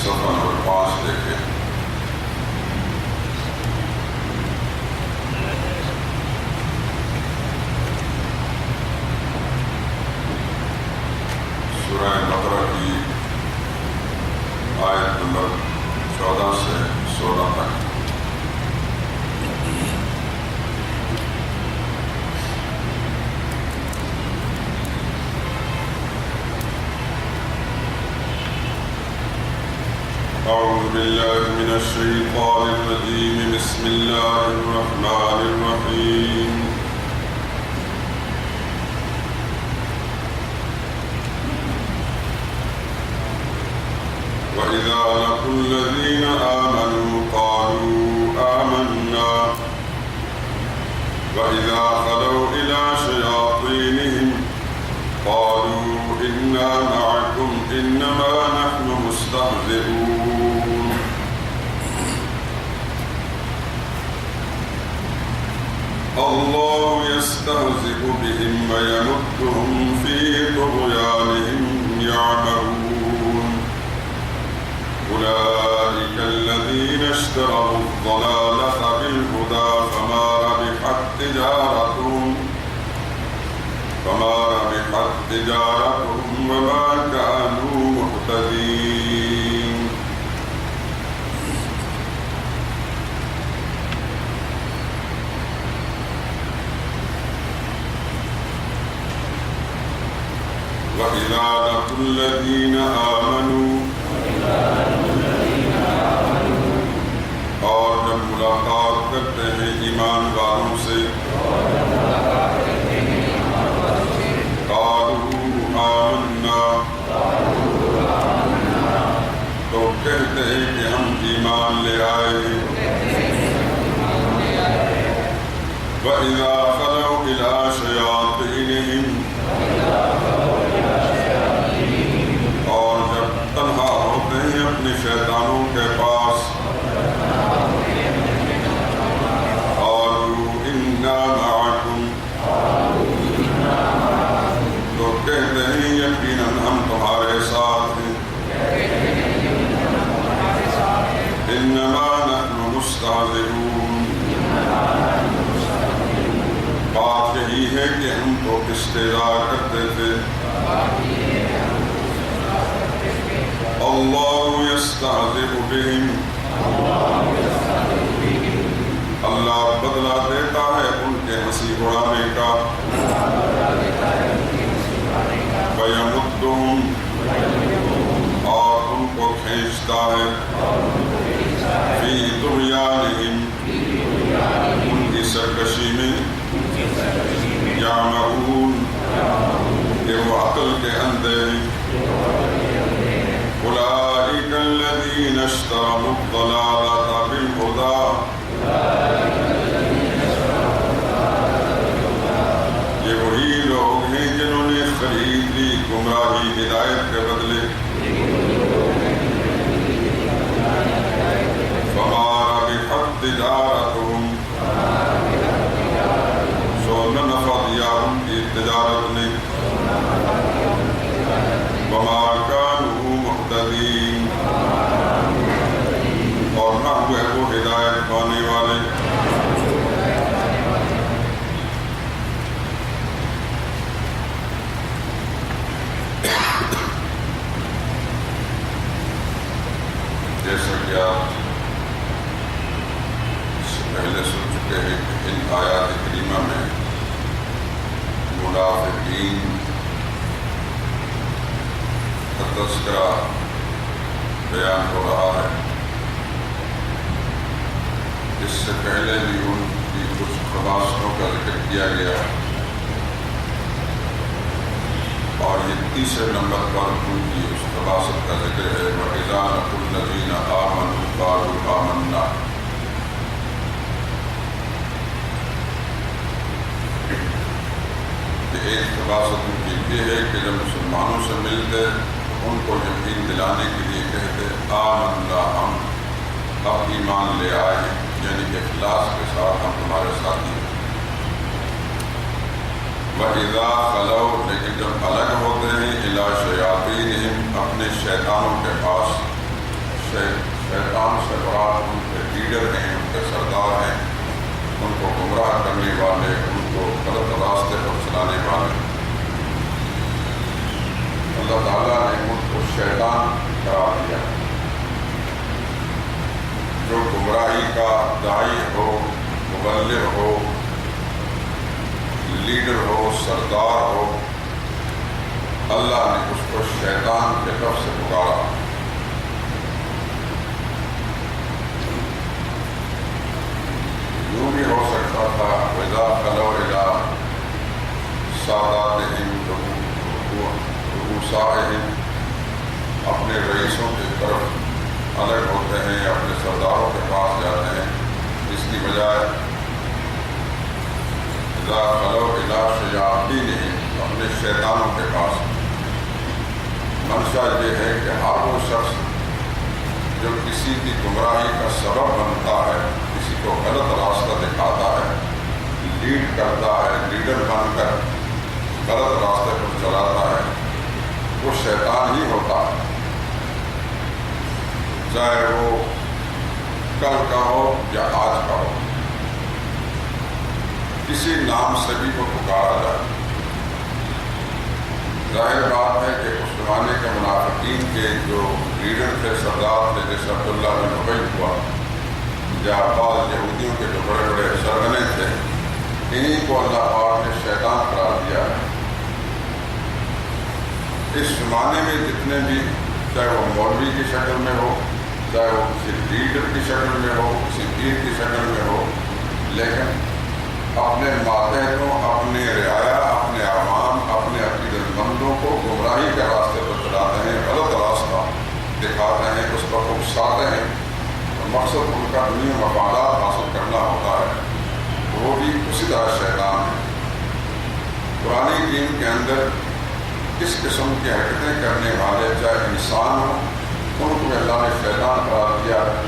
صفحہ نمبر 5 دیکھیں۔ سورہ بقرہ کی آیت نمبر 14 سے 16 تک۔ أعوذ بالله من الشيطان الرجيم بسم الله الرحمن الرحيم وإذا لقوا الذين آمنوا قالوا آمنا وإذا خلوا إلى شياطينهم قالوا إنا معكم إنما نحن مستهزئون الله يستهزئ بهم ويمدهم في طغيانهم يعمهون أولئك الذين اشتروا الضلالة بالهدى فما ربحت تجارتهم وما كانوا مهتدين وإذا لقوا الذين آمنوا اور جب ملاقات کرتے ہیں ایمان والوں سے قالوا آمنا تو کہتے ہیں کہ ہم ایمان لے آئے ہیں وَإِذَا خَلَوْا إِلَىٰ شَيَاطِينِهِمْ اور جب تنہا ہوتے ہیں اپنے شیطانوں کے پاس قالوا إِنَّا مَعَكُمْ تو کہتے ہیں یقیناً ہم تمہارے ساتھ ہیں إِنَّمَا نَحْنُ مُسْتَهْزِئُونَ بات یہی ہے کہ ہم تو استہزاء کرتے تھے اللہ یستہزئ بہم اللہ بدلہ دیتا ہے ان کے ہنسی اڑانے کا وَيَمُدُّهُمْ اور ان کو کھینچتا ہے فِي طُغْيَانِهِمْ ان کی سرکشی میں یعمہون کہ وہ عقل کے اندھے ہیں اولئک الذین اشتروا الضلالة بالہدی یہ وہی لوگ ہیں جنہوں نے خرید لی گمراہی ہدایت کے بدلے فما ربحت تجارتهم سو نہ نفع دیا ان کی تجارت نے وما كانوا مهتدين اور نہ ہوئے وہ ہدایت پانے والے جیسا کہ آپ اس سے پہلے سن چکے ہیں کہ ان آیات کریمہ میں منافقین کا تذکرہ بیان ہو رہا ہے۔ اس سے پہلے بھی ان کی کچھ خباصتوں کا ذکر کیا گیا اور یہ تیسرے نمبر پر ان کی اس خباصت کا ذکر ہے وَإِذَا لَقُوا الَّذِينَ آمَنُوا قَالُوا آمَنَّا ایک خباصت ان کی یہ ہے کہ جب مسلمانوں سے ملتے ان کو یقین دلانے کے لیے کہتے آمنا ہم اب ایمان لے آئے یعنی کہ اخلاص کے ساتھ ہم تمہارے ساتھی ہیں وَإِذَا خَلَوْا لیکن جب الگ ہوتے ہیں إِلَىٰ شَيَاطِينِهِمْ اپنے شیطانوں کے پاس شیطان سے مراد ان کے لیڈر ہیں، ان کے سردار ہیں، ان کو گمراہ کرنے والے، ان کو غلط راستے پر چلانے والے۔ اللہ تعالیٰ نے ان کو شیطان قرار دیا۔ جو گمراہی کا داعی ہو، مبلغ ہو، لیڈر ہو، سردار ہو، اللہ نے اس کو شیطان کے لفظ سے پکارا۔ یوں بھی ہو سکتا تھا وَإِذَا خَلَوْا إِلَىٰ سَادَاتِهِمْ رُؤُسَائِهِمْ، اپنے رئیسوں کی طرف الگ ہوتے ہیں، اپنے سرداروں کے پاس جاتے ہیں، اس کی بجائے اِذَا خَلَوْا إِلَىٰ شَيَاطِینِهِمْ، اپنے شیطانوں کے پاس۔ منشا یہ ہے کہ ہر وہ شخص جو کسی کی گمراہی کا سبب بنتا ہے، کسی کو غلط راستہ دکھاتا ہے، لیڈ کرتا ہے، لیڈر بن کر غلط راستے پر چلاتا ہے، وہ شیطان ہی ہوتا ہے، چاہے وہ کل کا ہو یا آج کا ہو، کسی نام سے بھی وہ پکارا جائے۔ ظاہر بات ہے کہ اس زمانے کے منافقین کے جو لیڈر تھے، سردار تھے، جیسے عبداللہ بن ابی ہوا، یا بعض یہودیوں کے جو بڑے بڑے سرغنے تھے، انہیں کو اللہ پاک نے شیطان قرار دیا ہے۔ اس زمانے میں جتنے بھی، چاہے وہ مولوی کی شکل میں ہو، چاہے وہ کسی لیڈر کی شکل میں ہو، کسی پیر کی شکل میں ہو، لیکن اپنے ماتحتوں، اپنے رعایا، اپنے عوام، اپنے عقیدت مندوں کو گمراہی کے راستے پر چلاتے ہیں، غلط راستہ دکھاتے ہیں، اس پر اکساتے ہیں، مقصد ان کا دنیا مفادات حاصل کرنا ہوتا ہے، وہ بھی اسی طرح شیطان ہے۔ قرآن کریم کے اندر اس قسم کی حرکتیں کرنے والے چاہے انسان ہوں، ان کو اللہ نے شیطان قرار دیا ہے،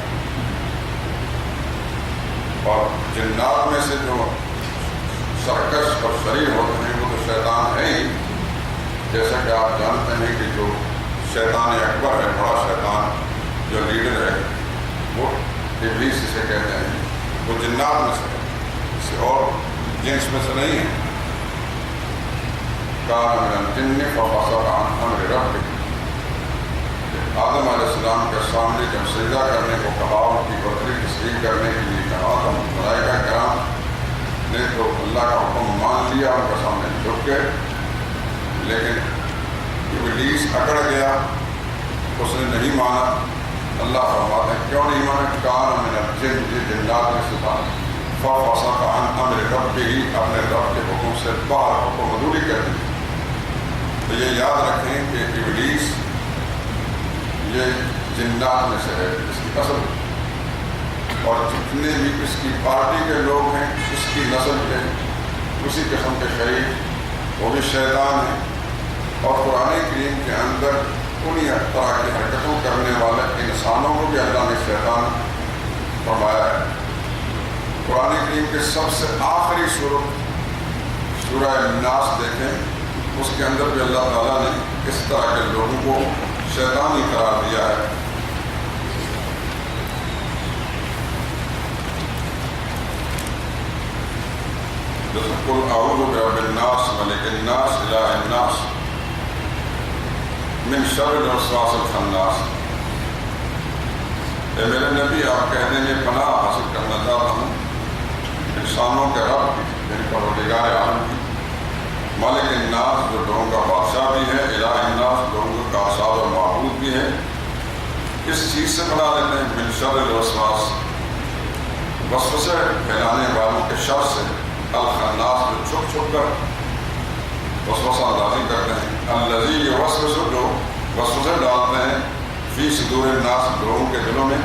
اور جنات میں سے جو سرکش اور شریر ہوتے ہیں وہ تو شیطان ہیں ہی، جیسا کہ آپ جانتے ہیں کہ جو شیطان اکبر ہے، بڑا شیطان جو لیڈر ہے، وہ ابلیس اسے کہتے ہیں، وہ جنات میں سے ہے، کسی اور جنس میں سے نہیں ہے۔ کان من الجن ففسق عن امر ربہ، آدم علیہ السلام کے سامنے جب سجدہ کرنے کو کہا، ان کی برتری تسلیم کرنے کے لیے کہا، تو ملائکہ کرام نے تو اللہ کا حکم مان لیا، ان کے سامنے جھک گئے، لیکن ابلیس اکڑ گیا، اس نے نہیں مانا۔ اللہ فرماتے ہیں کیوں نہیں مانا؟ کان من الجن، یہ جنات میں سے تھا، ففسق عن امر ربہ، اپنے رب کے حکم سے باہر حکم عدولی کر دی۔ تو یہ یاد رکھیں کہ ابلیس یہ جنات میں سے ہے، اس کی اصل، اور جتنے بھی اس کی پارٹی کے لوگ ہیں، اس کی نسل کے اسی قسم کے شریک، وہ بھی شیطان ہیں۔ اور قرآن کریم کے اندر انہی طرح کی حرکتوں کرنے والے انسانوں کو بھی اللہ نے شیطان فرمایا ہے۔ قرآن کریم کے سب سے آخری سورۃ سورہ الناس دیکھیں، اس کے اندر بھی اللہ تعالیٰ نے اس طرح کے لوگوں کو شیطان ہی قرار دیا ہے۔ جیسے قل اعوذ برب الناس ملک الناس الہ الناس من شر الوسواس الخناس، اے میرے نبی آپ کہہ دیں میں پناہ حاصل کرنا چاہتا ہوں انسانوں کے رب کی، یعنی پروردگار عالم کی، مالک الناس جو لوگوں کا بادشاہ بھی ہے، الہ الناس لوگوں کا ساز اور معبود بھی ہے، کس چیز سے پناہ لیتے ہیں؟ من شر الوسواس، وسوسے پھیلانے والوں کے شر سے، الخناس جو چھپ چھپ کر وسوسہ اندازی کرتے ہیں، الذی یوسوس جو وسوسے ڈالتے ہیں، فی صدور الناس لوگوں کے دلوں میں،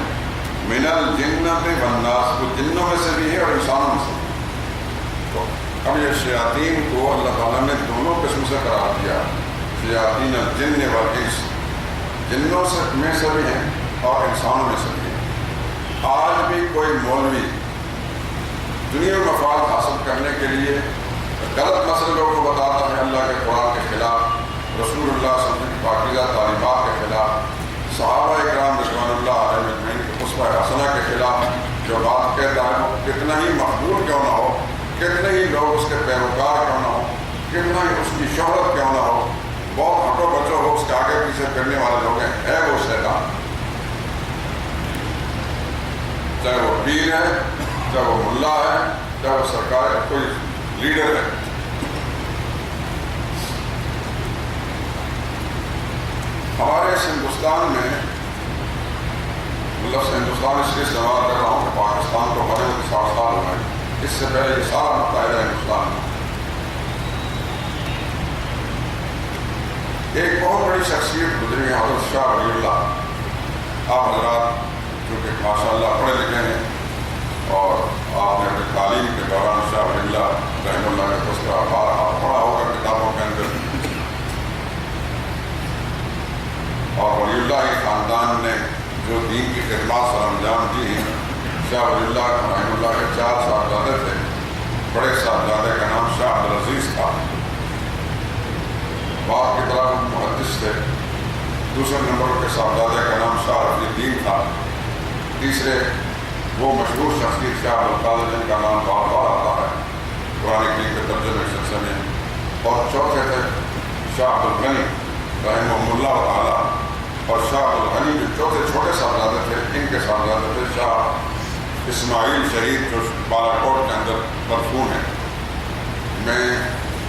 من الجنۃ والناس، وہ جنوں میں سے بھی ہے اور انسانوں میں سے بھی۔ تو اب یہ شیاطین کو اللہ تعالیٰ نے دونوں قسم سے قرار دیا، شیاطین الجن والانس، جنوں میں سے بھی ہیں اور انسانوں میں سے بھی ہیں۔ آج بھی کوئی مولوی دنیا میں مفاد حاصل کرنے کے لیے غلط مسئلوں کو بتاتا ہے، اللہ کے قرآن کے خلاف، رسول اللہ صلی اللہ علیہ وسلم کی پاکیزہ تعلیمات کے خلاف، صحابہ کرام رضوان اللہ اس کے پیروکار کیوں نہ ہو، کتنا ہی اس کی شہرت کیوں نہ ہو، بہت ہٹو بچوں ہو، اس کے آگے پیچھے پھرنے والے لوگ ہیں، ہے وہ شیطان، چاہے وہ پیر ہے، چاہے وہ ملا ہے، چاہے وہ سرکار ہے، کوئی لیڈر ہے۔ ہمارے اس ہندوستان میں، مطلب ہندوستان اس لیے استعمال کر رہا ہوں کہ پاکستان کو بنے 60 سال ہوئے، اس سے پہلے یہ سارا متحدہ ہندوستان میں ایک بہت بڑی شخصیت گزری ہے، حضرت شاہ ولی اللہ۔ آپ حضرات چونکہ ماشاء اللہ پڑھے لکھے ہیں اور آپ نے اپنی تعلیم کے دوران شاہ ولی اللہ رحمہ اللہ کا تذکرہ پڑھا ہوگا کتابوں کے اندر، اور ولی اللہ کے خاندان نے جو دین کی خدمات سر انجام دی ہیں، شاہ ولی اللہ رحمہ اللہ کے 4 صاحبزادے تھے۔ بڑے صاحبزادے کا نام شاہ عبدالعزیز تھا، باپ کی طرح محدث تھے۔ دوسرے نمبر کے صاحبزادے کا نام شاہ رفیع الدین تھا۔ تیسرے وہ مشہور شخصیت شاہ عبدالقادر جن کا نام بار بار آتا ہے قرآن کریم کے ترجمے سلسلے میں، اور چوتھے تھے شاہ عبدالغنی رحمہ اللہ تعالیٰ، اور شاہ عبدالغنی جو چوتھے چھوٹے صاحبزادے تھے، ان کے صاحبزادے تھے شاہ اسماعیل شہید جو بالاکوٹ کے اندر مدفون ہیں۔ میں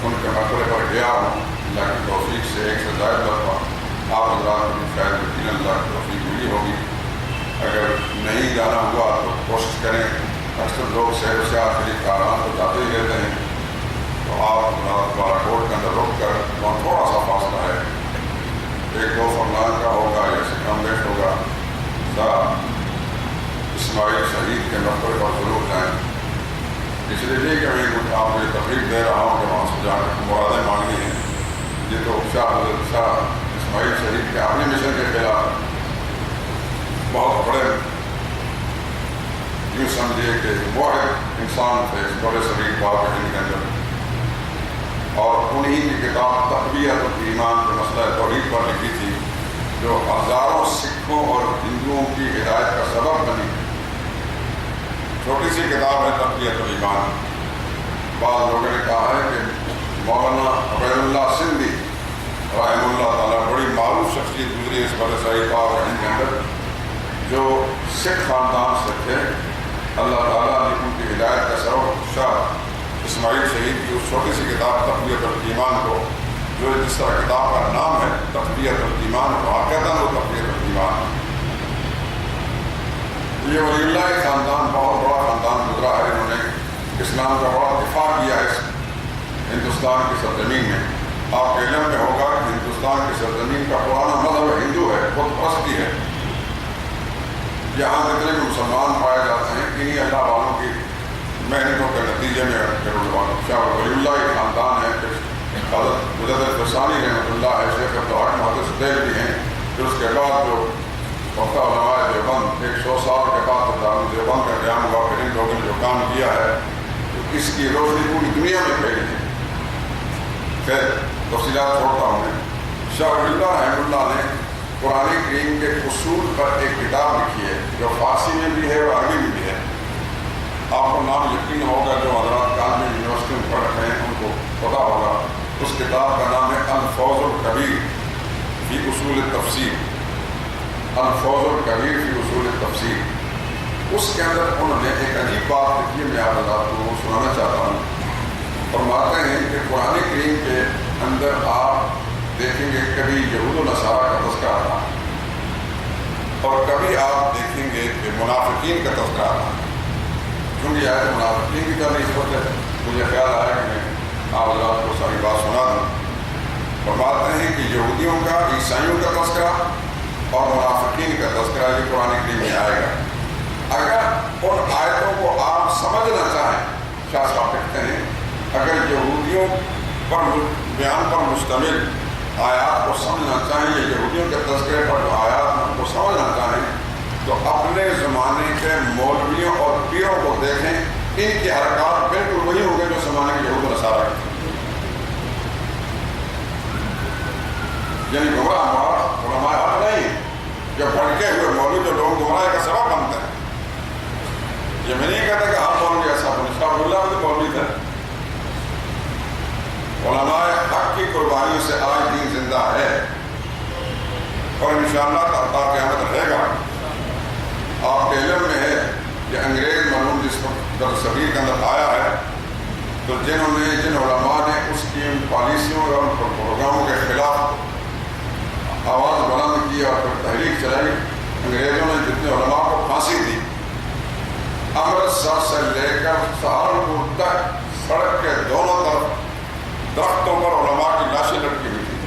ان کے مقبرے پر گیا ہوں، اللہ کی توفیق سے 1 سے زائد مرتبہ، آپ حضرات کی شاید یقین اللہ کی توفیق ملی ہوگی، اگر نہیں جانا ہوا تو کوشش کریں، اکثر لوگ سیر و سیاحت کے لیے کاران تو جاتے ہی رہتے ہیں، تو آپ حضرات بالاکوٹ کے اندر رک کر وہاں تھوڑا سا فاصلہ ہے، 1-2 فرمان کا ہوگا یا سے کم بیش ہوگا، شاہ اسماعیل شہید کے مقبرے پر ضرور جائیں۔ اس لیے نہیں کہ میں آپ کو یہ تقریب دے رہا ہوں کہ وہاں سے جا کر مرادیں مانگنی ہیں، یہ تو شاہ اسماعیل شہید کے اپنے مشن کے خلاف بہت بڑے، یوں سمجھے کہ واحد انسان تھے اس بڑے صغیر پاک ہند کے اندر، اور انہی کی کتاب تقویت الایمان جو مسئلہ توحید پر لکھی تھی، جو ہزاروں سکھوں اور ہندوؤں کی ہدایت کا سبب بنی۔ چھوٹی سی کتاب ہے تقویت الایمان۔ بعض لوگوں نے کہا ہے کہ مولانا عبید اللہ سندھی رحمہ اللہ تعالیٰ بڑی معروف شخصیت گزری اس بڑے صغیر پاک ہند کے اندر، جو سکھ خاندان سے تھے، اللہ تعالیٰ نے ان کی ہدایت کا سبب شاہ اسماعیل شہید کی اس چھوٹی سی کتاب تقویت الایمان کو، جو جس طرح کتاب کا نام ہے تقویت الایمان، واقعتاً وہ تقویت الایمان۔ یہ ولی اللہ کے خاندان بہت بڑا خاندان گزرا ہے، انہوں نے اسلام کا بڑا دفاع کیا ہے اس ہندوستان کی سرزمین میں۔ آپ کے علم میں ہوگا کہ ہندوستان کی سرزمین کا پرانا مذہب ہندو ہے، بت پرستی ہے۔ یہاں جتنے بھی مسلمان پائے جاتے ہیں انہیں اللہ والوں کی محنتوں کے نتیجے میں شاہ ولی اللہ کے خاندان ہے، حضرت مجدد فرسانی رحمۃ اللہ ہے، شیخ عبدالحق محدث دہلوی ہیں، پھر اس کے بعد جو وقتہ علماء دیوبند 100 سال کے بعد دارالعلوم دیوبند کا قیام ہوا، پھر ان لوگوں نے جو کام کیا ہے اس کی روشنی پوری دنیا میں پھیلی ہے۔ خیر تفصیلات چھوڑتا ہوں میں۔ شاہ ولی اللہ رحمہ اللہ نے قرآن کریم کے اصول پر ایک کتاب لکھی ہے جو فارسی میں بھی ہے اور عربی میں بھی ہے۔ آپ کو نام یقین ہوگا، جو حضرات کان میں یونیورسٹی میں پڑھ رہے ہیں ان کو پتا ہوگا، اس کتاب کا نام ہے الفوز الکبیر فی اصول التفسیر۔ الفوز الکبیر فی اصول التفسیر، اس کے اندر انہوں نے ایک عجیب بات لکھی ہے، میں آپ حضرات کو سنانا چاہتا ہوں۔ فرماتے ہیں کہ قرآن کریم کے اندر آپ دیکھیں گے کبھی یہود و نصارہ کا تذکرہ آتا ہے، اور کبھی آپ دیکھیں گے کہ منافقین کا تذکرہ آتا ہے۔ کیونکہ آیت منافقین کی طرح اس وقت مجھے خیال آیا کہ میں آپ حضرات کو ساری بات سنا دوں۔ فرماتے ہیں کہ یہودیوں کا، عیسائیوں کا تذکرہ اور منافقین کا تذکرہ یہ قرآن کریم میں آئے گا۔ اگر ان آیتوں کو آپ سمجھنا چاہیں، شاہ صاحب کہتے ہیں اگر یہودیوں پر بیان پر مشتمل آیات کو سمجھنا چاہیں یا یہودیوں کے تذکرے پر جو آیات ہیں ان کو سمجھنا چاہیں تو اپنے زمانے کے مولویوں اور پیروں کو دیکھیں، ان کی حرکات بالکل وہی ہوں گے جو زمانے کے یہود و نصارہ کے تھے۔ یعنی گمراہ علماء حق نہیں، جو بھڑکے ہوئے مولوی جو لوگ گمراہ کا سبب بنتے ہیں۔ یہ میں نہیں کہتا کہ ہر مولوی ایسا بنے، شاہ ولی اللہ بھی تو مولوی تھے، انشاءاللہ تا قیامت رہے گا۔ آپ کے علم میں ہے کہ انگریز مرحوم جس وقت در صغیر کے اندر آیا ہے تو جن علماء نے اس کی ان پالیسیوں اور ان پروگراموں کے خلاف آواز بلند کی اور پھر تحریک چلائی، انگریزوں نے جتنے علماء کو پھانسی دی، امرتسر سے لے کر سہارنپور تک سڑک کے دونوں طرف درختوں پر علماء کی لاشیں لٹکی ہوئی تھی۔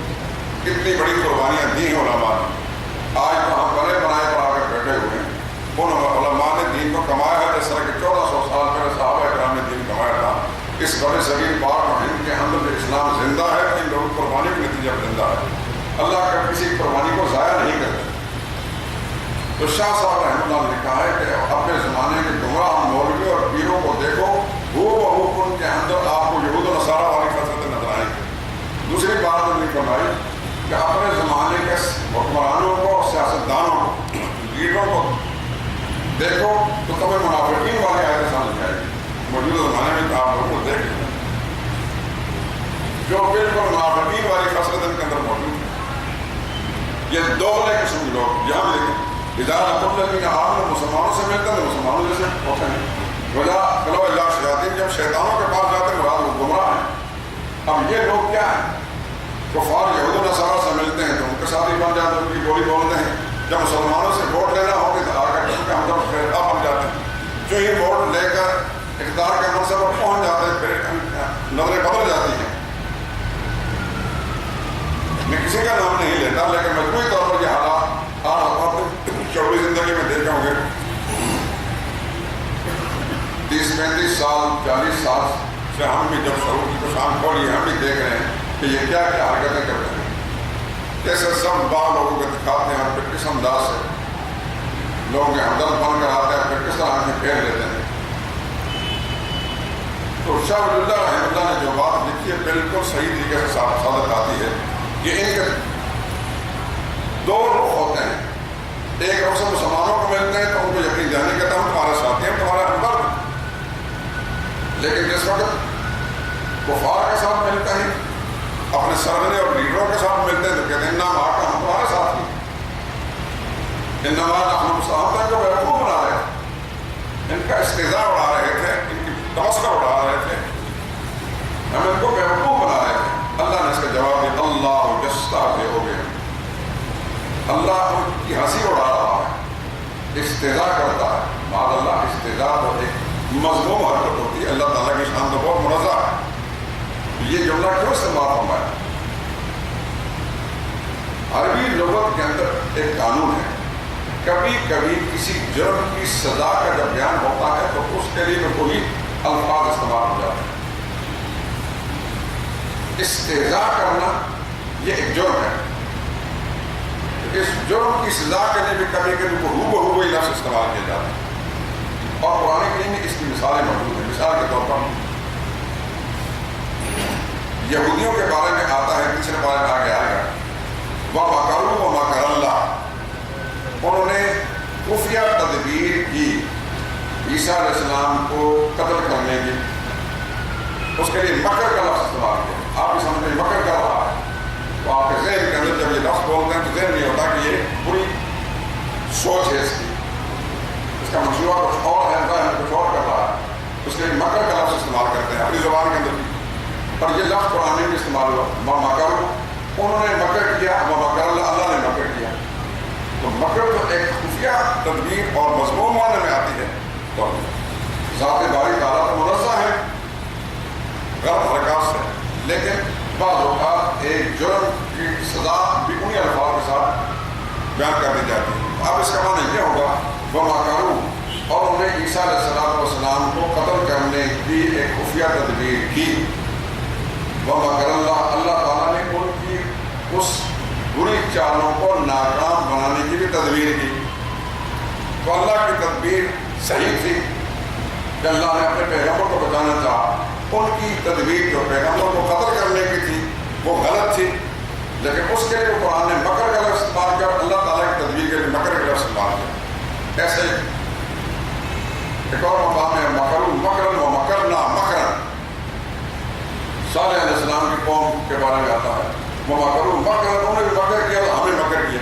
کتنی بڑی قربانیاں دی ہیں علماء نے۔ آج تو ہم بنے بنائے پر آ کر بیٹھے ہوئے ہیں، ان علماء نے دین کو کمایا ہے جس طرح کہ 1400 سال پہلے صحابہ کرام نے دین کمایا تھا۔ اس بڑے صغیر پاک اور ہند کے اندر جو اسلام زندہ ہے، ان لوگوں کی قربانی کے نتیجے میں زندہ ہے۔ اللہ کا کسی قربانی کو ضائع نہیں کرتا۔ تو شاہ صاحب رحمۃ اللہ نے کہا ہے کہ اپنے زمانے کے گمراہ مولوی اور پیروں کو دیکھو، وہ ان کے اندر آپ کو یہود و نصارہ والی فطرتیں نظر آئیں گی۔ دوسری بات انہوں نے فرمائی کہ اپنے زمانے کے حکمرانوں کو اور سیاستدانوں کو، لیڈروں کو دیکھو تو تمہیں منافقین والی آیتیں سمجھ آئے گی۔ موجودہ زمانے میں آپ لوگوں کو دیکھ لیں جو بالکل منافقین والی خصلت ان کے اندر موجود ہے۔ یہ دوغلے قسم کے لوگ یہاں دیکھیں، مسلمانوں سے ملتے ہیں تو مسلمانوں جیسے ہوتے ہیں، وجہ فلو اللہ شیاطین، جب شیطانوں کے پاس جاتے ہیں مراد وہ گمراہ ہیں۔ اب یہ لوگ کیا ہیں؟ کفار یہود و نصارہ سے ملتے ہیں تو ان کے ساتھ ہی بن جاتے ہیں، ان کی بولی بولتے ہیں۔ جب مسلمانوں سے ووٹ لینا ہوگی تو آ کر کے ہم لوگ فرقہ بن جاتے ہیں، جو ہی ووٹ لے کر اقتدار کے منصب پر پہنچ جاتے ہیں پھر نظریں بدل جاتی ہیں۔ میں کسی کا نام نہیں لیتا لیکن مجموعی طور پر یہ حالات آپ شعوری زندگی میں دیکھے ہوں گے۔ 30-35 سال 40 سال سے ہم بھی جب شعور کی پہچان کھولی ہم بھی دیکھ رہے ہیں کہ یہ کیا کیا حرکتیں کرتے ہیں، کیسے سب بعض لوگوں کو دکھاتے ہیں اور پھر کس انداز سے لوگوں کے ہمدرد بن کر آتے ہیں، پھر کس طرح آنکھیں پھیر لیتے ہیں۔ تو شاہ ولی اللہ رحمہ اللہ نے جو بات لکھی ہے بالکل صحیح طریقے سے صادق آتی ہے۔ یہ ان کے دو رخ ہوتے ہیں، ایک رخ سے مسلمانوں کو ملتے ہیں تو ان کو یقین جانے کہتا ہوں تمہارے ساتھی ہیں، تمہارے ہمدرد، لیکن جس وقت کفار کے ساتھ ملتے ہیں، اپنے سرغنے اور لیڈروں کے ساتھ ملتے ہیں تو کہتے ہیں انما معک، ہم تمہارے ساتھ ہیں، انما نحن مستحب کو بیوقوف بنا رہے تھے، ان کا استہزاء اڑا رہے تھے، ان کی تمسخر اڑا رہے تھے، ہم ان کو بیوقوف بنا رہے تھے۔ اللہ نے اس کا جواب دیا اللہ یستہزئ بہم، اللہ ان کی ہنسی اڑا رہا ہے، استہزاء کرتا ہے۔ معاذ اللہ، استہزاء تو ایک مذموم حرکت ہوتی ہے، اللہ تعالیٰ کی شان تو بہت منزہ ہے۔ یہ جملہ کیوں استعمال فرمایا؟ عربی لغت کے اندر ایک قانون ہے، کبھی کبھی کسی جرم کی سزا کا جب بیان ہوتا ہے تو اس کے لیے کوئی الفاظ استعمال ہو جاتے ہیں۔ استہزاء کرنا یہ ایک جرم ہے، اس جرم کی سزا کے لیے بھی کبھی کبھی ہو وہی لفظ استعمال کیے جاتے ہیں، اور قرآن کریم میں اس کی مثالیں موجود ہیں۔ مثال کے طور پر یہودیوں کے بارے میں آتا ہے، پچھلے بارے میں آگے آئے گا، وَمَكَرُوا وَمَكَرَ اللَّهُ، انہوں نے خفیہ تدبیر کی عیسیٰ علیہ السلام کو قتل کرنے کی، اس کے لیے مکر کا لفظ استعمال کیا۔ آپ بھی سمجھتے ہیں مکر کر رہا ہے، تو آپ کے ذہن کے اندر جب یہ لفظ بولتے ہیں تو ذہن نہیں ہوتا کہ یہ بری سوچ ہے اس کا منصوبہ کچھ اور ہے، ذہن کچھ اور کر رہا ہے، اس کے لیے مکر کا لفظ استعمال کرتے ہیں اپنی زبان کے اندر بھی۔ اور یہ لفظ قرآن میں استعمال ہوا، مکر، انہوں نے مکر کیا، مکر اللہ نے مکر کیا۔ تو مکر تو ایک خفیہ تدبیر اور مضمون معنی میں آتی ہے، تو ذات باری تعالیٰ تو منزہ ہے غلط حرکات سے، لیکن بعض اوقات ایک جرم کی سزا بھی انہی الفاظ کے ساتھ بیان کر دی جاتی ہے۔ اب اس کا معنی یہ ہوگا وَمَكَرُوا، اور انہوں نے عیسیٰ علیہ السلام کو قتل کرنے کی ایک خفیہ تدبیر کی۔ وَمَكَرَ اللَّهُ، اللہ تعالیٰ نے ان کی اس بری چالوں کو ناکام بنانے کی بھی تدبیر کی۔ تو اللہ کی تدبیر صحیح تھی کہ اللہ نے اپنے پیغمبر کو بچانا چاہا، ان کی تدبیر جو پیغمبر کو قتل کرنے کی تھی وہ غلط تھی، لیکن اس کے لیے قرآن نے مکر کا لفظ استعمال کیا، اور اللہ تعالیٰ کی تدبیر کے لیے مکر کا لفظ استعمال کیا۔ ایسے ایک اور مقام ہے مکروا مکرا ومکرنا مکرا، صالح علیہ السلام کی قوم کے بارے میں آتا ہے، وہ مکروا مکرا، انہوں نے بھی مکر کیا تو ہمیں مکر کیا۔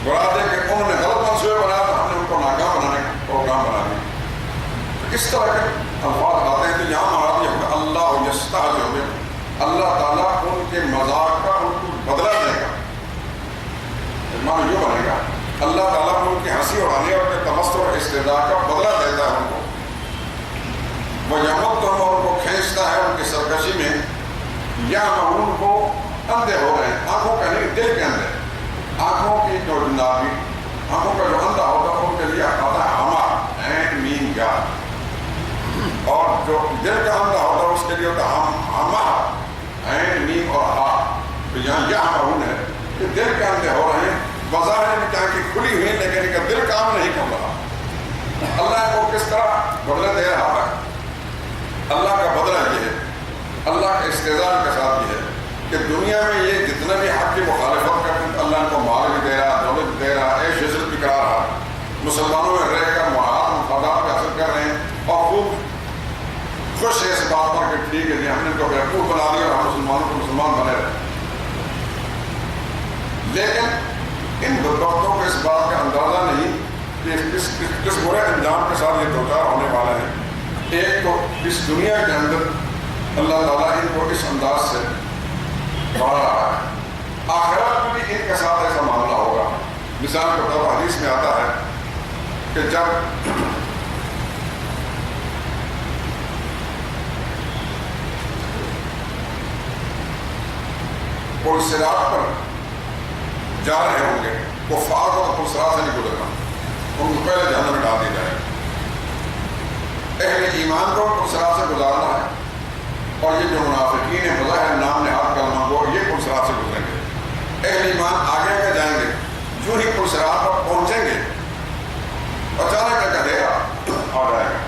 بڑھا دے کہ انہوں نے غلط منصوبے بنایا تو ہم نے ان کو ناکام بنانے کا پروگرام بنا دیا. تو اس طرح کے الفاظ آتے ہیں. تو یہاں مراد یہ ہوگا اللہ یستہزئ بہم، اللہ تعالیٰ ان کے مذاق کا ان کو بدلہ دے گا. معنی یوں بنے گا اللہ تعالیٰ ان کی ہنسی اڑانے اور تبسم اور استہزاء کا بدلہ دیتا ہے ان کو. وَيَمُدُّهُمْ، اور ان کو کھینچتا ہے ان کی سرکشی میں. یا ان کو اندھے ہو رہے ہیں، آنکھوں کا نہیں دل کے اندھے. آنکھوں کی جو نابی، آنکھوں کا جو اندھا ہوتا ہے ان کے لیے آتا ہے ہما، عین میم یا. اور جو دل کا اندھا ہوتا ہے اس کے لیے ہوتا ہے ہما، عین میم اور ہا. تو یہاں یہ ہمارون ہے کہ دل کے اندھے ہو رہے ہیں. بظاہر ان کی آنکھیں کھلی ہوئی لیکن ان کا دل کام نہیں کر رہا. اللہ کو کس طرح بدلہ دے رہا ہے؟ اللہ کا بدلہ یہ ہے، اللہ کے استہزاء کے ساتھ یہ ہے کہ دنیا میں یہ جتنا بھی حق کی مخالفت کرتے ہیں اللہ ان کو مال بھی دے رہا، دولت بھی دے رہا، عیش عزت بھی کرا رہا. مسلمانوں میں رہ کر معاہد مفادات حاصل کر رہے ہیں اور خوب خوش ہے اس بات پر کہ ٹھیک ہے جی ہم نے ان کو بیوقوف بنا دیا اور ہم مسلمانوں کو مسلمان بنے رہے. لیکن ان بدبختوں کو اس بات کا اندازہ نہیں کہ کس برے انجام کے ساتھ یہ دوچار ہونے والے ہیں. ایک تو اس دنیا کے اندر اللہ تعالیٰ ان کو اس انداز سے بڑھا رہا ہے، آخرت میں بھی ان کے ساتھ ایسا معاملہ ہوگا. مثال کے طور پر حدیث میں آتا ہے کہ جب پل صراط پر جا رہے ہوں گے کفار کو پل صراط سے نہیں گزرنا، ان کو پہلے جہنم میں ڈال دیا جائے گا. اہل ایمان کو پل صراط سے گزارنا ہے اور یہ جو منافقین ہیں بظاہر نام نہاد کلمہ گو یہ پل صراط سے گزریں گے. اہل ایمان آگے آگے جائیں گے. جو ہی پل صراط پر پہنچیں گے اچانک ایک اندھیرا آ جائے گا.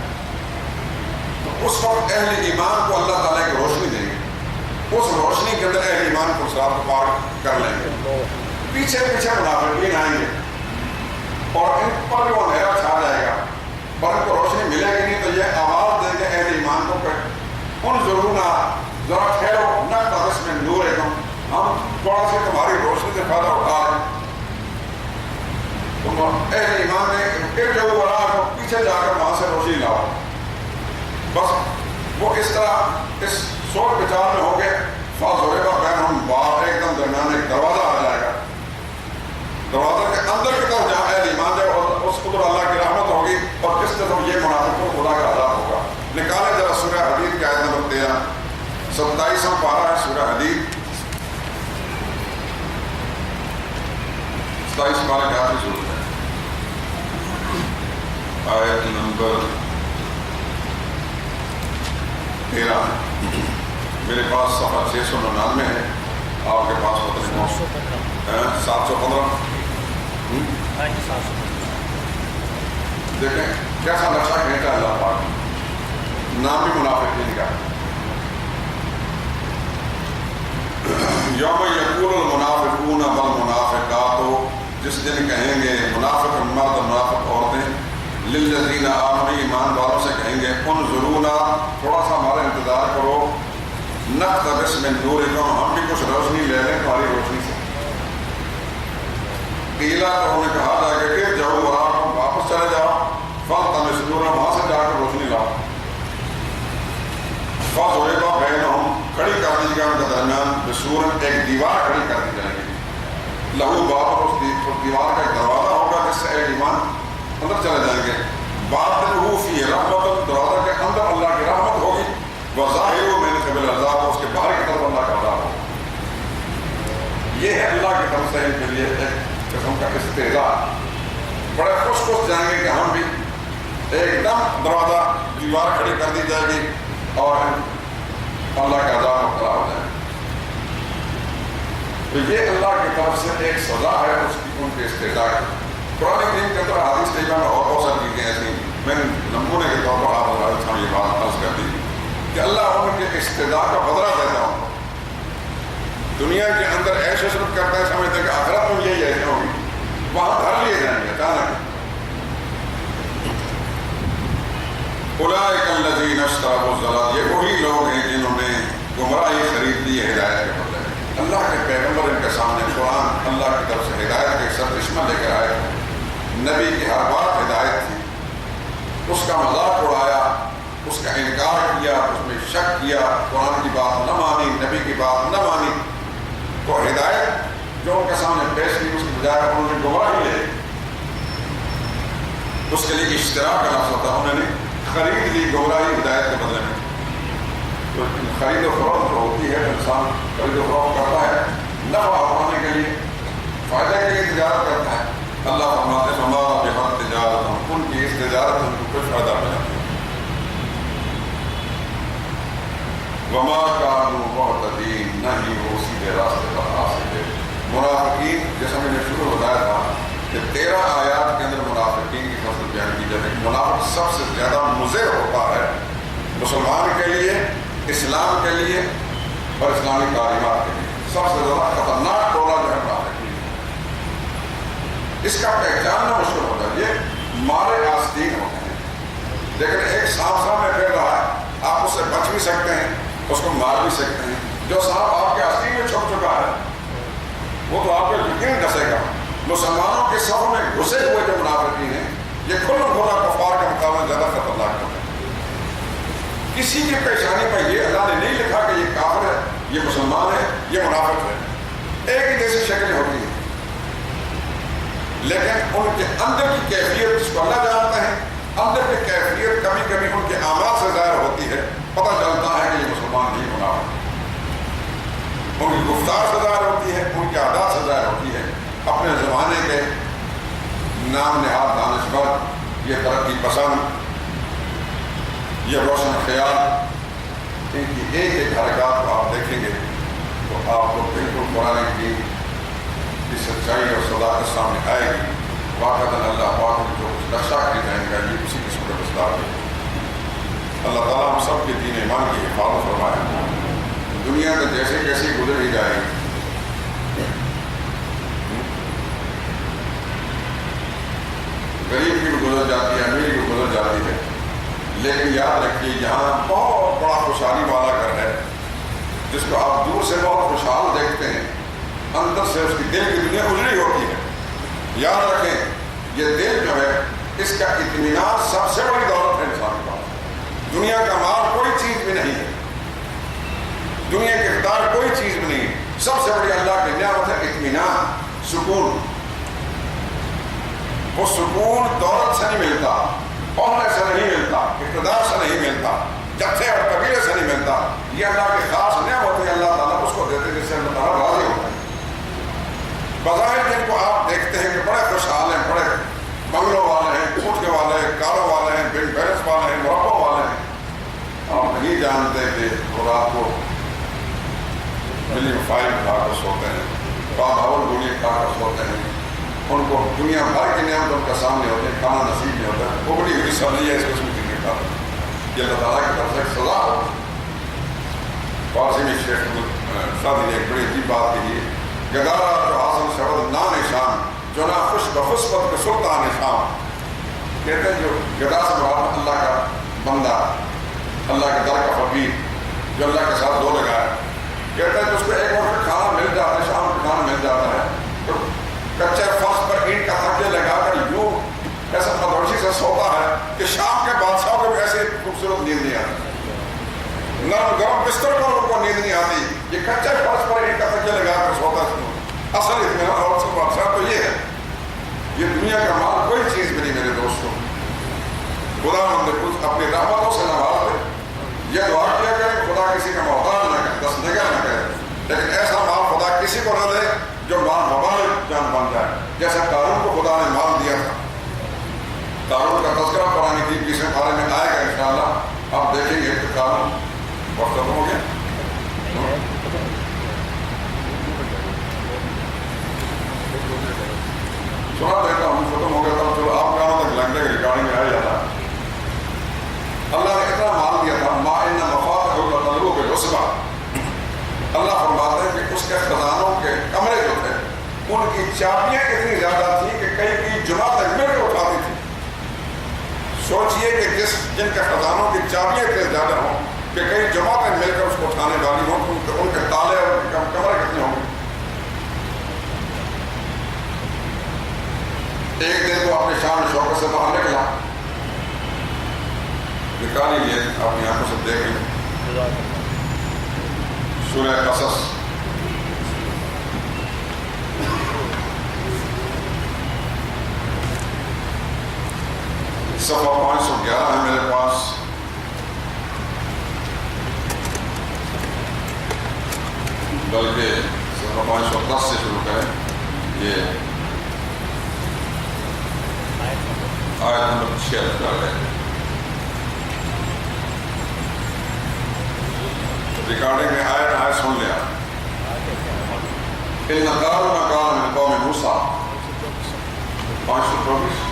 تو اس وقت اہل ایمان کو اللہ تعالیٰ کی روشنی دیں گے. اس روشنی کے اندر اہل ایمان پل صراط کو پار کر لیں گے. پیچھے پیچھے منافقین آئیں گے اور ان پر وہ اندھیرا چھا جائے گا اور ان کو روشنی ملے گی نہیں. تو یہ آواز دیں گے اہل ایمان کو کہ ان ضرور ذرا ٹھہرو نہ تبس میں نور ہے، ہم تھوڑا سے تمہاری روشنی سے فائدہ اٹھا رہے ہیں. اہل ایمان نے پھر جو بنا کو پیچھے جا کر وہاں سے روشنی لاؤ. بس وہ اس طرح اس سوچ بچار میں ہو گئے. فاضورے کا بین ہم باہر ایک دم درمیان ایک دروازہ آ جائے گا. دروازہ کے اندر کی طرف جہاں اہل ایمان جائے اور اس قدر اللہ کی رحمت ہوگی اور کس طرف یہ منافقوں کو خدا کا عذاب ہوگا. نکالے ذرا سورہ حدید کی آیت نمبر 13 27 پارہ ہے سورہ حدید 27 پارہ کی آخری سورت ہے. آیت نمبر 13 میرے پاس صفحہ 699 ہے، آپ کے پاس پتہ نہیں 715. دیکھیں کیسا نقشہ کھینچا ہے اللہ پاک. نام بھی منافقین کا. یوم یقول المنافقون والمنافقات، جس دن کہیں گے منافق مرد منافق عورتیں للذین آمنوا ایمان والوں سے کہیں گے انظرونا تھوڑا سا ہمارا انتظار کرو، نقتبس من نورکم ہم بھی کچھ روشنی لے لیں تمہاری روشنی سے. قیلا تو انہیں کہا جائے گا کہ جاؤ وراءکم واپس چلے جاؤ، فالتمسوا نورا وہاں سے جا کر روشنی لاؤ. فضرب بینہم کھڑی کر دی گئی ان کے درمیان بسور ایک دیوار کھڑی کر دی جائے گی. لہو باب اس دیوار کا ایک دروازہ ہوگا جس سے اہل ایمان اندر چلے جائیں گے. باطنہ فیہ رحمت، دروازہ کے اندر اللہ کی رحمت ہوگی. وظاہر من قبل العذاب، اس کے باہر کی طرف اللہ کا عذاب ہوگا. یہ ہے اللہ کی طرف سے ان کے لیے ایک قسم کا استہزاء. بڑے خوش خوش جائیں گے کہ ہم بھی ایک دم دروازہ دیوار کھڑی کر دی جائے گی اور اللہ کا عذاب مبتلا ہو جائے. تو یہ اللہ کی طرف سے ایک سزا ہے اس کی ان کے استہزاء کی. قرآن کریم کے اندر حدیث طیبہ میں اور بہت ساری چیزیں ایسی میں نے نمونے کے طور پر آپ حضرات یہ بات عرض کر دی کہ اللہ ان کے استہزاء کا بدلہ دیتا ہوں. دنیا کے اندر عیش عشرت کرتے ہیں سمجھتے ہیں کہ آخرت میں یہی ایسے ہوگی، وہاں دھر لیے جائیں گے اچانک. اولئک الذین اشتروا الضلالۃ، یہ وہی لوگ ہیں جنہوں نے گمراہی خرید لی ہے ہدایت کے بدلے. اللہ اللہ کے پیغمبر ان کے سامنے قرآن اللہ کی طرف سے ہدایت کے سرچشمہ لے کر آئے تھے، نبی کی ہر بات ہدایت تھی، اس کا مذاق اڑایا، اس کا انکار کیا، اس میں شک کیا، قرآن کی بات نہ مانی، نبی کی بات نہ مانی، تو ہدایت جو ان کے سامنے پیش کی اس کی بجائے انہوں نے گمراہی لے، اس کے لیے اشتراک کا لفظ ہوتا ہے، انہوں نے خرید لی گمراہی ہدایت کے بدلے میں۔ تو خرید و فروخت جو ہوتی ہے، انسان خرید و فروخت کرتا ہے نفع اٹھانے کے لیے، فائدے کے لیے تجارت کرتا ہے۔ اللہ فرماتے ہیں فما ربحت تجارتہم، ان کی اس تجارت میں ان کو کوئی فائدہ نہیں ہے۔ وما كانوا مهتدين، نہ ہی وہ سیدھے راستے پر حاصل ہے۔ منافقین، جیسا میں نے شروع بتایا تھا کہ 13 آیات کے اندر منافقین کی فصل بیان کی جاتی ہے۔ منافق سب سے زیادہ مضر ہوتا ہے مسلمان کے لیے، اسلام کے لیے اور اسلامی تعلیمات کے لیے۔ سب سے زیادہ خطرناک ٹولہ جو ہے منافقین، اس کا پہچاننا مشکل ہوتا ہے۔ یہ مارے آستین ہوتے ہیں، لیکن ایک سانپ سامنے پھیر رہا ہے، آپ اس سے بچ بھی سکتے ہیں، اس کو مار بھی سکتے ہیں۔ جو سانپ آپ کے آستین میں چھپ چکا ہے وہ تو آپ کو یقین ڈسے گا۔ مسلمانوں کے صف میں گھسے ہوئے جو منافقین ہیں، یہ کھلا کھلا کفار کے مقابلے زیادہ خطرناک ہوتے ہیں۔ کسی کی پیشانی پر یہ اللہ نے نہیں لکھا کہ یہ کافر ہے، یہ مسلمان ہے، یہ منافق ہے، ایک ہی جیسی شکلیں ہوتی ہیں، لیکن ان کے اندر کی کیفیت جس کو اللہ جانتا ہے، اندر کی کیفیت کبھی کبھی ان کے اعمال سے ظاہر ہوتی ہے، پتہ چلتا ہے کہ یہ مسلمان نہیں، منافق۔ ان کی گفتار سے ظاہر ہوتی ہے، ان کی عادات سے ظاہر ہوتی ہے۔ اپنے زمانے کے نام نہاد دانشور، یہ ترقی پسند، یہ روشن خیال، ان کی ایک ایک حرکات کو آپ دیکھیں گے تو آپ کو بالکل قرآن کی سچائی اور صداقت سامنے آئے گی۔ واقعتاً اللہ پاک نے جو کچھ نقشہ کی جائیں گا یہ اسی قسم کا بسدار ہے۔ اللہ تعالیٰ ہم سب کے دین ایمان کی حفاظت فرمائے۔ دنیا میں جیسے کیسے گزر ہی جائے گی، غریب کی بھی گزر جاتی ہے، امیر کی بھی گزر جاتی ہے، لیکن یاد رکھیے یہاں بہت بڑا خوشحالی والا گھر ہے، جس کو آپ دور سے بہت خوشحال دیکھتے ہیں، اندر سے اس کی دل کی دنیا اجڑی ہوتی ہے۔ یاد رکھیں یہ دل جو ہے، اس کا اطمینان سب سے بڑی دولت ہے انسان کے پاس۔ دنیا کا مال کوئی چیز بھی نہیں ہے، دنیا کے اقدار کوئی چیز بھی نہیں ہے، سب سے بڑی اللہ کی نعمت ہے اطمینان، سکون۔ وہ سکون دولت سے نہیں ملتا، عہدے سے نہیں ملتا، اقتدار سے نہیں ملتا، جتھے اور قبیلے سے نہیں ملتا، یہ اللہ کی خاص نعمت ہے۔ اللہ تعالیٰ اس کو دیتے جس سے اللہ تعالیٰ راضی ہوتا ہے۔ بظاہر جن کو آپ دیکھتے ہیں کہ بڑے خوشحال ہیں، بڑے بنگلوں والے ہیں، کوٹھے والے ہیں، کاروں والے ہیں، بن بیرس والے ہیں، مربوں والے ہیں، آپ نہیں جانتے کہ وہ رات کو ملی فائل کھا کر سوتے ہیں، باہر گولی کھا کر سوتے ہیں، ان کو دنیا بھر کی نعمت ان کے سامنے ہوتے ہیں، کھانا نصیب نہیں ہوتا ہے، اگڑی ہوئی سبزی ہے اس قسم کی نہیں کھاتے۔ یہ اللہ تعالیٰ کی طرف سے ایک سزا ہو۔ فارسی میں شیخ شادی نے ایک بڑی عجیب بات کہی ہے، گدارا جو حاصل شود نان شام، جو نہ خوش بخصبت کے سلطان شام۔ کہتے ہیں جو گدا سے مراد اللہ کا بندہ، اللہ کے در کا فقیر، جو اللہ کے ساتھ دو لگائے، کہتے ہیں کہ اس کو ایک وقت کھانا مل جاتا ہے، شام کو کھانا مل جاتا ہے، تو کچے فرش پر اینٹ کا تکیہ لگا کر یوں ایسا خاموشی سے سوتا ہے کہ شام کے بادشاہوں کو بھی ایسے خوبصورت نیند نہیں آتی، نرم گرم بستر پر ان کو نیند نہیں آتی، یہ کچے فرش پر اینٹ کا تکیہ لگا کر سوتا ہے۔ اصل اطمینان اور اصل بادشاہ تو یہ ہے۔ یہ دنیا کا مال کوئی چیز بھی نہیں میرے دوستوں۔ خدا ہم نے کچھ اپنی رحمتوں سے نواز دے، یہ دعا کیا کرے خدا کسی کا محتاج نہ کرے، دست نگہ نہ کرے، لیکن ایسا مال خدا کسی کو نہ دے جو مال وبال جان بن جائے، جیسا قارون کو خدا نے مال دیا تھا۔ قارون کا تذکرہ قرآن کی 20ویں پارے میں آئے گا انشاءاللہ، آپ دیکھیں گے کہ قارون وقت ختم ہو گیا۔ سنا دیتا ہوں ختم ہو گیا تھا، چلو آپ کہاں تک لگنے کے ریکارڈنگ میں آ جاتا۔ اللہ نے اتنا مال دیا تھا، ما ان مفاتحہ لتنوء بالعصبہ۔ اللہ فرماتے ہیں کہ اس کے خزانوں کے کمرے جو تھے ان کی چابیاں اتنی زیادہ تھیں کہ کئی جمع تک مل کے اٹھاتی تھی۔ سوچئے کہ جن کے خزانوں کی چابیاں اتنے زیادہ ہوں کہ کئی جمع تک مل کر اس کو اٹھانے والی ہوں، ان کے تالے اور کمرے کتنے ہوں گے۔ ایک دن تو اپنے شان و شوکت سے باہر نکال ہی لیے، اپنی آنکھوں سے دیکھ لیں سورہ قصص صفحہ 511 ہے میرے پاس، بلکہ صفحہ 510 سے شروع کریں، یہ آیت نمبر 76 ہے۔ ریکارڈنگ میں آیت سن لیا۔ ان قارون کان من قوم موسیٰ، 524،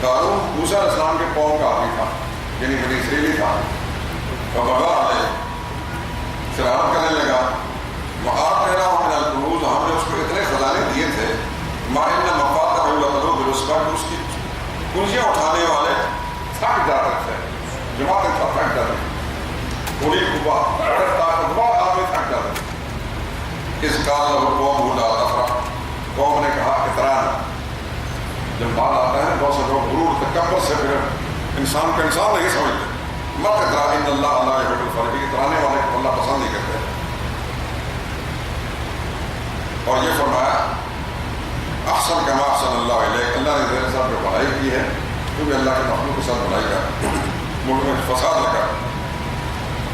قارون موسیٰ علیہ السلام کے قوم کا آدمی تھا، یعنی بنی اسرائیلی تھا۔ فبغى علیہ، شرارت کرنے لگا۔ وآتیناہ من الکنوز، ہم نے اس کو اتنے خزانے دیے تھے، ما ان مفاتحہ لتنوء بالعصبہ، کہ اس کی کنجیاں اٹھانے والے تھک جاتے تھے، جماعتیں تھک جاتے تھے، پوری قوہ طاقتور آدمی تھک جاتے تھے۔ اس قال له قومہ لا تفرح، قوم نے کہا اطراء، جب بات آتا ہے بہت سے لوگ غرور تکبر سے پھر انسان کا انسان نہیں سمجھتے، مت اطراء ان اللہ لا يحب الفرحین، اترانے والے کو اللہ پسند نہیں کرتے۔ اور یہ فرمایا احسن کما احسن اللہ علیک، اللہ نے تیرے ساتھ جو بھلائی کی ہے تو بھی اللہ کے مخلوق کے ساتھ بھلائی کر، ملک میں فساد نہ کر۔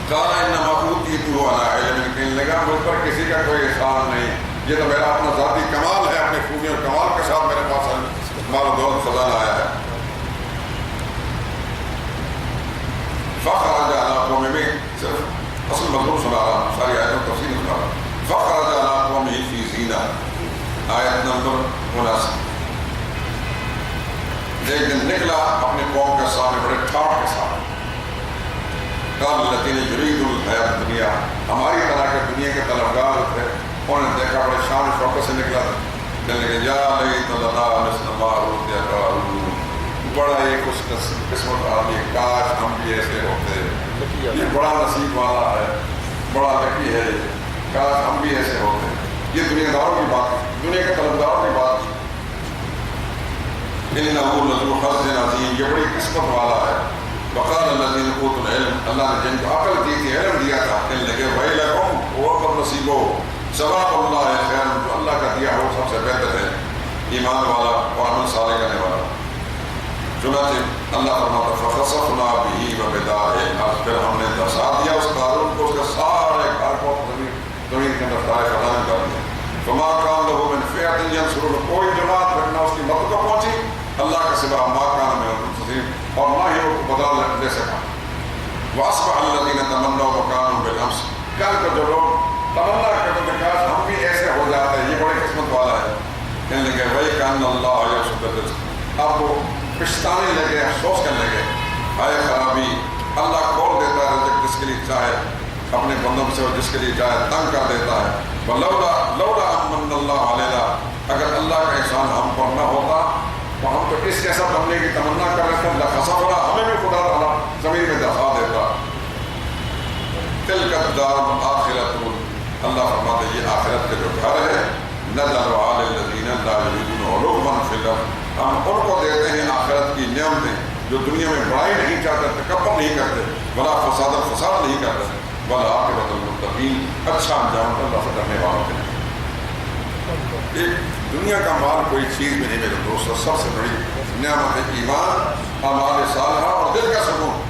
قال انما اوتیتہ علی علم، کہنے لگا مجھ پر کسی کا کوئی احسان نہیں، یہ تو میرا اپنا ذاتی کمال ہے، اپنی خوبی اور کمال کے ساتھ میرے پاس مال و دولت خزانہ آیا ہے۔ فخرج علی قومہ، میں صرف اصل مضمون سنا رہا ہوں، ساری آیتوں تفصیل سنا رہا ہوں۔ فخرج علی قومہ فی زینہ، آیت نمبر 79۔ ایک دن نکلا اپنے قوم کے سامنے بڑے ٹھاٹ کے ساتھ، قال الذین یریدون الحیاۃ الدنیا، ہماری طرح کے دنیا کے طلبگار تھے، انہوں نے دیکھا بڑے شان و شوکت سے نکلا، کہنے لگے یا لیت لنا مثل ما اوتی قارون، بڑا ہی خوش قسمت آدمی، کاش ہم بھی ایسے ہوتے، یہ بڑا نصیب والا ہے، بڑا لکی ہے، کاش ہم بھی ایسے ہوتے۔ یہ دنیا داروں کی بات ہے، دنیا کے طلبگاروں کی بات ہے۔ انہ لذو حظ عظیم، یہ بڑی قسمت والا ہے۔ وقال الذین اوتوا العلم، اللہ نے جن کو عقل دی تھی، علم دیا تھا، کہنے لگے ویلکم، وہ بد نصیبو، ثواب اللہ خیر، جو اللہ کا دیا ہو سب سے بہتر ہے، ایمان والا اور عمل صالح کرنے والا۔ چنانچہ اللہ فرماتا فخسفنا بہ وبدارہ الارض، پھر ہم نے دھسا دیا اس قارون کو، اس کے سارے گھر کو زمین کے اندر سارے خزانے کر دیا۔ فما کان لہ من فئۃ ینصرونہ، کوئی جماعت پھر نہ اس کی مدد کو پہنچی اللہ کے سوا، ما کان من المنتصرین، اور نہ ہی وہ بدلا لے سکا۔ وَأَصْبَحَ الَّذِينَ تَمَنَّوْا مَكَانَهُ بِالْأَمْسِ، کل کو جو لوگ تمنا کرتے تھے کاش ہم بھی ایسے ہو جاتے، یہ بڑی قسمت والا ہے، کہنے لگے وَيْكَأَنَّ اللَّهَ يَبْسُطُ الرِّزْقَ، اب وہ پچھتانے لگے، افسوس کرنے لگے، ہائے خرابی، اللہ کھول دیتا ہے رزق جس کے لیے چاہے، اپنے بندوں سے جس کے لیے چاہے تنگ کر دیتا ہے۔ وَلَوْلَا أَن مَنَّ اللَّهُ عَلَيْنَا، اگر اللہ کا احسان ہم پر نہ ہوتا تو ہم تو اس جیسا بننے کی تمنا کر رہے تھے، لَخَسَفْنَا، ہمیں بھی خدا تعالیٰ زمین میں دفع دیتا۔ تِلْكَ الدَّارُ الْآخِرَةُ، اللہ فرماتے یہ آخرت کے جو گھر ہے، نَجْعَلُ عَلَى الَّذِينَ لَا يُرِيدُونَ عُلُوًّا فِي الْأَرْضِ، ہم ان کو دیتے ہیں آخرت کی نعمتیں جو دنیا میں بڑائی نہیں چاہتے، تکبر نہیں کرتے، ولا فساد نہیں کرتے، وَالْعَاقِبَةُ لِلْمُتَّقِينَ، اچھا انجام اللہ سے ڈرنے والوں کے لیے۔ ایک دنیا کا مال کوئی چیز بھی نہیں میرے دوستو، سب سے بڑی نعمت ہے ایمان، اعمال صالحہ اور دل کا سکون۔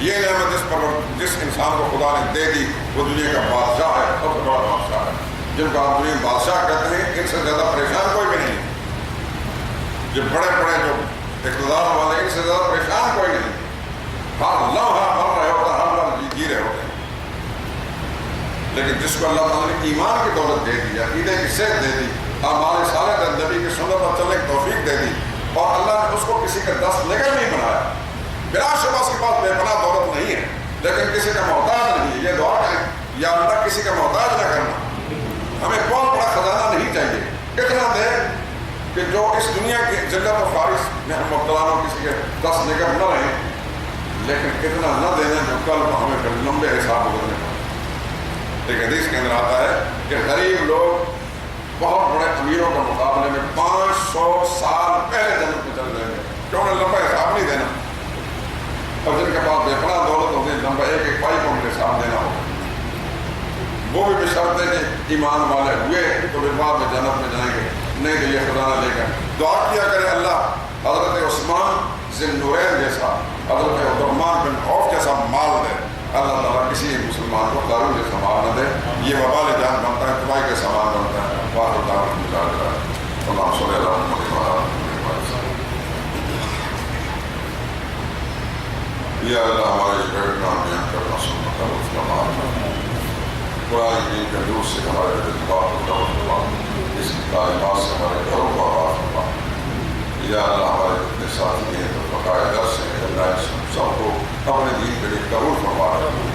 یہ نعمت جس انسان کو خدا نے دے دی وہ دنیا کا بادشاہ ہے، سب سے بڑا بادشاہ ہے، جن کو آپ دنیا بادشاہ کہتے ہیں، ان سے زیادہ پریشان کوئی بھی نہیں، یہ بڑے بڑے جو اقتدار والے ان سے زیادہ پریشان کوئی نہیں، ہر لمحہ مر رہے ہوتے ہیں، ہر لمحہ جی رہے ہوتے ہیں۔ لیکن جس کو اللہ تعالیٰ نے ایمان کی دولت دے دی، عقیدے کی صحت دے دی، اعمال صالح دے، نبی کی سنت پر چلنے کی توفیق دے دی، اور اللہ نے اس کو کسی کا دست نگر نہیں بنایا، بلا شبہ اس کے پاس بے پناہ دولت نہیں ہے، لیکن کسی کا محتاج نہیں ہے۔ یہ دعا کریں یا اللہ کسی کا محتاج نہ کرنا، ہمیں بہت بڑا خزانہ نہیں چاہیے، اتنا دے کہ جو اس دنیا کی ذلت و فارش میں ہم مبتلا ہوں، کسی کے دست نگر نہ رہیں، لیکن اتنا نہ دینا جو کل ہمیں پھر لمبے حساب گزرنے پڑے۔ ایک حدیث کے اندر آتا ہے کہ غریب لوگ بہت بڑے امیروں کے مقابلے میں 500 سال پہلے جنت میں چل جائیں گے، کیوں انہیں لمبا حساب نہیں دینا، اور جن کے پاس بے پناہ دولت ہوتی ہے لمبا ایک ایک پائی کو ان کے حساب دینا ہوگا، وہ بھی بشرط ہے کہ ایمان والے ہوئے تو پھر بعد میں جنت میں جائیں گے، نہیں تو یہ خزانہ لے کر دعا کیا کرے اللہ حضرت عثمان ذی النورین جیسا، حضرت عبدالرحمن بن عوف جیسا مال دے، اللہ تعالیٰ کسی مسلمان کو قارون جیسا مال نہ دے، یہ وبال جان بنتا ہے، تباہی کا سامان بنتا ہے، واحد دعوت مجاہد ہے، اللہ صلی اللہ علیہ وسلم۔ یا اللہ ہمارے اس بیٹھ نام بیان کرنا سننا کا لطف فرما، قرآن کریم کے نور سے ہمارے جذبات کو دور فرما، اس کی تعلیمات سے ہمارے گھروں کو آباد فرما، یا اللہ ہمارے جتنے ساتھی ہیں تو بقایا درس ہیں، اللہ سب کو اپنے دین کے لیے قبول فرما رہے ہیں۔